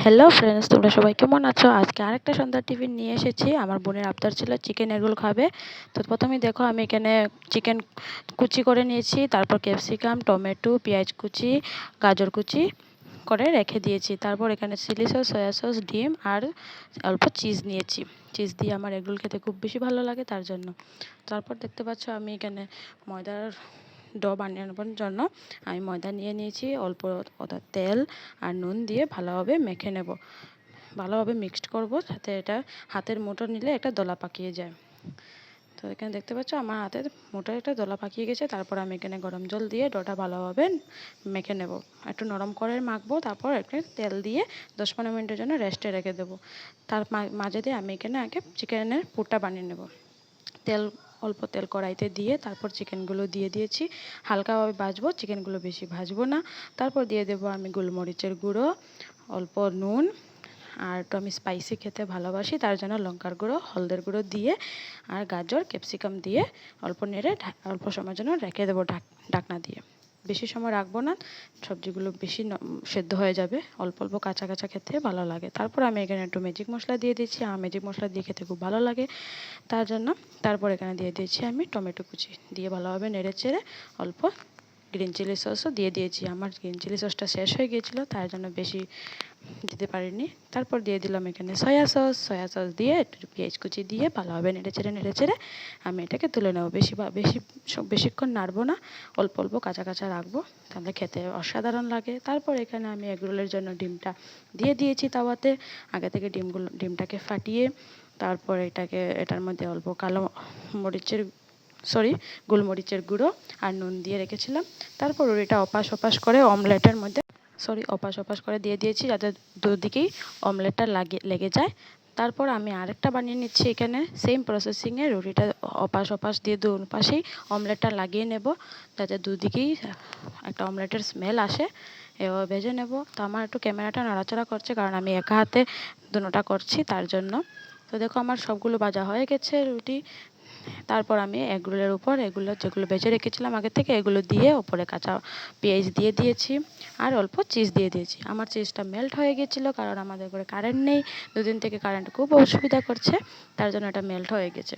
Hello friends, তোমরা সবাই কেমন আছো? আজকে আরেকটা সন্ধ্যার টিফিন নিয়ে এসেছি। আমার বোনের আবদার ছিল চিকেন এগরোল খাবে। তো প্রথমেই দেখো আমি এখানে চিকেন কুচি করে নিয়েছি, তারপর ক্যাপসিকাম, টমেটো, পেঁয়াজ কুচি, গাজর কুচি করে রেখে দিয়েছি। তারপর এখানে চিলি সস, সয়া সস, ডিম আর অল্প চিজ নিয়েছি। চিজ দিয়ে আমার এগরোল খেতে খুব বেশি ভালো লাগে, তার জন্য। তারপর দেখতে পাচ্ছ আমি এখানে ময়দার ডো বানানোর জন্য আমি ময়দা নিয়ে নিয়েছি। অল্প তেল আর নুন দিয়ে ভালোভাবে মেখে নেব, ভালোভাবে মিক্সড করব যাতে এটা হাতের মুঠো নিলে একটা দলা পাকিয়ে যায়। তো এখানে দেখতে পাচ্ছ আমার হাতের মুঠো একটা দলা পাকিয়ে গেছে। তারপর আমি এখানে গরম জল দিয়ে ডোটা ভালোভাবে মেখে নেব, একটু নরম করে মাখবো। তারপর একটু তেল দিয়ে 10-15 মিনিটের জন্য রেস্টে রেখে দেবো। তার মাঝে দিয়ে আমি এখানে আগে চিকেনের পুরটা বানিয়ে নেব। অল্প তেল কড়াইতে দিয়ে তারপর চিকেনগুলো দিয়ে দিয়েছি। হালকাভাবে ভাজবো, চিকেনগুলো বেশি ভাজবো না। তারপর দিয়ে দেবো আমি গোলমরিচের গুঁড়ো, অল্প নুন, আর একটু আমি স্পাইসি খেতে ভালোবাসি, তার জন্য লঙ্কার গুঁড়ো, হলদের গুঁড়ো দিয়ে আর গাজর ক্যাপসিকাম দিয়ে অল্প নেড়ে অল্প সময়ের জন্য রেখে দেবো ঢাকনা দিয়ে। বেশি সময় রাখবো না, সবজিগুলো বেশি সেদ্ধ হয়ে যাবে। অল্প অল্প কাঁচা কাঁচা খেতে ভালো লাগে। তারপর আমি এখানে একটু ম্যাজিক মশলা দিয়ে দিচ্ছি। ম্যাজিক মশলা দিয়ে খেতে খুব ভালো লাগে, তার জন্য। তারপর এখানে দিয়ে দিয়েছি আমি টমেটো কুচি, দিয়ে ভালোভাবে নেড়ে চেড়ে অল্প গ্রিন চিলি সসও দিয়ে দিয়েছি। আমার গ্রিন চিলি সসটা শেষ হয়ে গিয়েছিলো, তার জন্য বেশি দিতে পারিনি। তারপর দিয়ে দিলাম এখানে সয়া সস দিয়ে একটু পেঁয়াজ কুচি দিয়ে ভালোভাবে নেড়ে চেড়ে আমি এটাকে তুলে নেবো। বেশিক্ষণ নাড়বো না, অল্প অল্প কাঁচা কাঁচা রাখবো, তাহলে খেতে অসাধারণ লাগে। তারপর এখানে আমি এগরোলের জন্য ডিমটা দিয়ে দিয়েছি তাওয়াতে। আগে থেকে ডিমটাকে ফাটিয়ে তারপর এটার মধ্যে অল্প গোলমরিচের গুঁড়ো আর নুন দিয়ে রেখেছিলাম। তারপর এটা ওপাশ করে ওপাশ করে দিয়ে দিয়েছি, যাতে দুদিকেই অমলেটটা লেগে যায়। তারপর আমি আরেকটা বানিয়ে নিচ্ছি। এখানে সেম প্রসেসিংয়ে রুটিটা ওপাশ দিয়ে দুপাশেই অমলেটটা লাগিয়ে নেব, যাতে দুদিকেই একটা অমলেটের স্মেল আসে। এভাবে ভেজে নেব। তো আমার একটু ক্যামেরাটা নাড়াচাড়া করছে, কারণ আমি একা হাতে দুটোটা করছি, তার জন্য। তো দেখো আমার সবগুলো ভাজা হয়ে গেছে রুটি। তারপর আমি এগুলো যেগুলো ভেজে রেখেছিলাম আগে থেকে, এগুলো দিয়ে ওপরে কাঁচা পেঁয়াজ দিয়ে দিয়েছি আর অল্প চিজ দিয়ে দিয়েছি। আমার চিজটা মেল্ট হয়ে গেছিলো, কারণ আমাদের ঘরে কারেন্ট নেই, দুদিন থেকে কারেন্ট খুব অসুবিধা করছে, তার জন্য এটা মেল্ট হয়ে গেছে।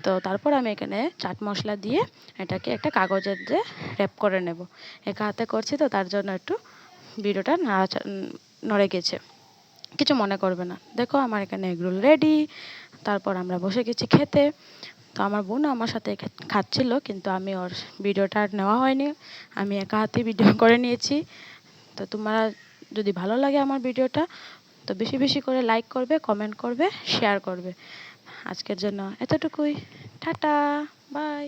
তো তারপর আমি এখানে চাট মশলা দিয়ে এটাকে একটা কাগজের দিয়ে র্যাপ করে নেব। একা হাতে করছি তো, তার জন্য একটু ভিডিওটা নড়ে গেছে, কিছু মনে করবে না। দেখো আমার এখানে এগরোল রেডি। তারপর আমরা বসে গেছি খেতে। তো আমার বোন আমার সাথে খাচ্ছিল, কিন্তু আমি ওর ভিডিওটা আর নেওয়া হয়নি, আমি একা হাতে ভিডিও করে নিয়েছি। তো তোমরা যদি ভালো লাগে আমার ভিডিওটা, তো বেশি বেশি করে লাইক করবে, কমেন্ট করবে, শেয়ার করবে। আজকের জন্য এতটুকুই। Tata, by.